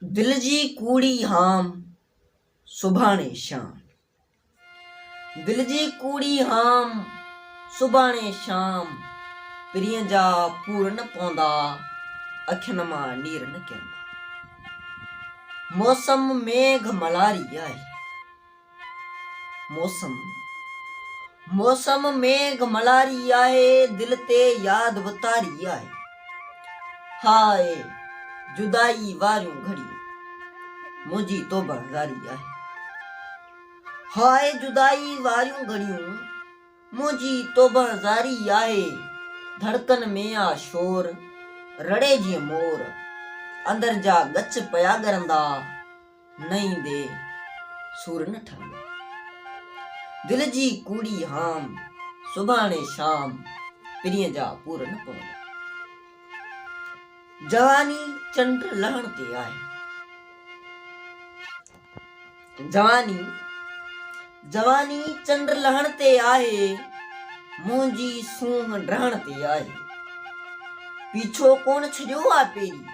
दिल जी कूड़ी हाम सुभाणे शाम। दिल जी कूड़ी हाम सुभाणे शाम। पिरीअ जा पूर न पवंदा, अखियुनि मां नीर न किरंदा। मौसम मेघ मलारी आहे। मौसम मेघ मलारी आहे। दिल ते याद वतारी आहे। हाय जुदाई वारियूं घड़ियूं मुंहिंजी तौबा ज़ारी आहे। हाय जुदाई वारियूं घड़ियूं मुंहिंजी तौबा ज़ारी आहे। धड़कन में आ शोर रड़े जीअं मोर। अंदर जा गच पिया ॻरंदा, न ईंदे सूर न ठहंदा। दिल जी कूड़ी हाम सुभाणे शाम। पिरीअ जा पूर न पवंदा। जवानी चंड लहण ते आहे। जवानी चंड लहण ते आहे। मुंहिंजी सूंह ड्रहण ते आहे। पीछो कोन छॾियो आहे पहिरीं,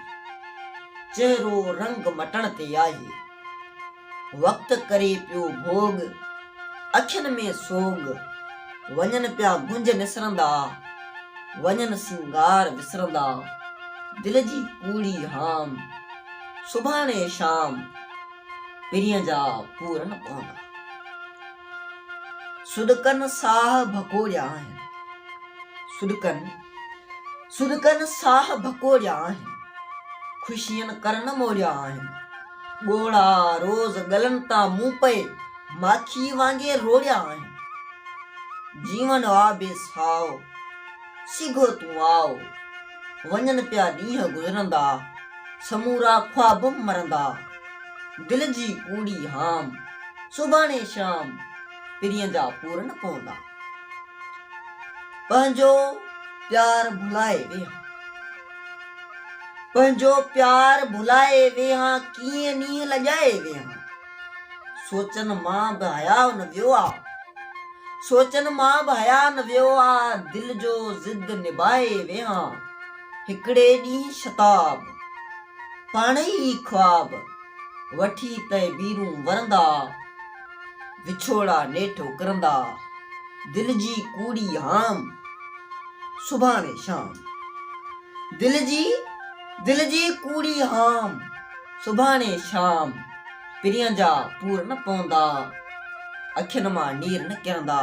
चहिरो रंग मटण ते आहे। वक़्त करे पियो भोग, अखियुनि में सोग। वञनि पिया गुंज निसरंदा, वञनि सिंगार विसरंदा। दिल जी कूड़ी हाम सुभाणे शाम। पिरीअ जा पूर न पवंदा। सुॾकनि साह भकोड़िया आहिनि। सुॾकनि साह भकोड़िया आहिनि। ख़ुशियनि कर न मोड़िया आहिनि। ॻोढ़ा रोज़ गलनि तां मूं पए माखी वांगुरु रोड़िया आहिनि। जीवन आ बेसाओ सिघो तूं आओ। वञनि पिया ॾींहं गुज़रंदा, समूरा ख्वाब मरंदा। दिल जी कूड़ी हाम सुभाणे शाम। पिरीअ जा पूर न पवंदा। पंहिंजो प्यार भुलाए वेहां। पंहिंजो प्यार भुलाए वेहां। कीअं नींहं लॼाए वेहां। सोचनि मां बि हया न वियो आहे। सोचनि मां बि हया न वियो आहे। दिल जो ज़िद निभाए वेहां। हिकिड़े ॾींहुं शताब पाण ई ख्वाब वठी तहबीरूं वरंदा। विछोड़ा नेठि उकरंदा। दिल जी कूड़ी हाम सुभाणे शाम। दिल जी कूड़ी हाम सुभाणे शाम। पिरीअ जा पूर न पवंदा, अखियुनि मां नीर न किरंदा।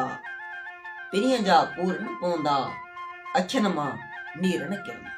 पिरीअ जा पूर न पवंदा, अखियुनि मां नीर न किरंदा।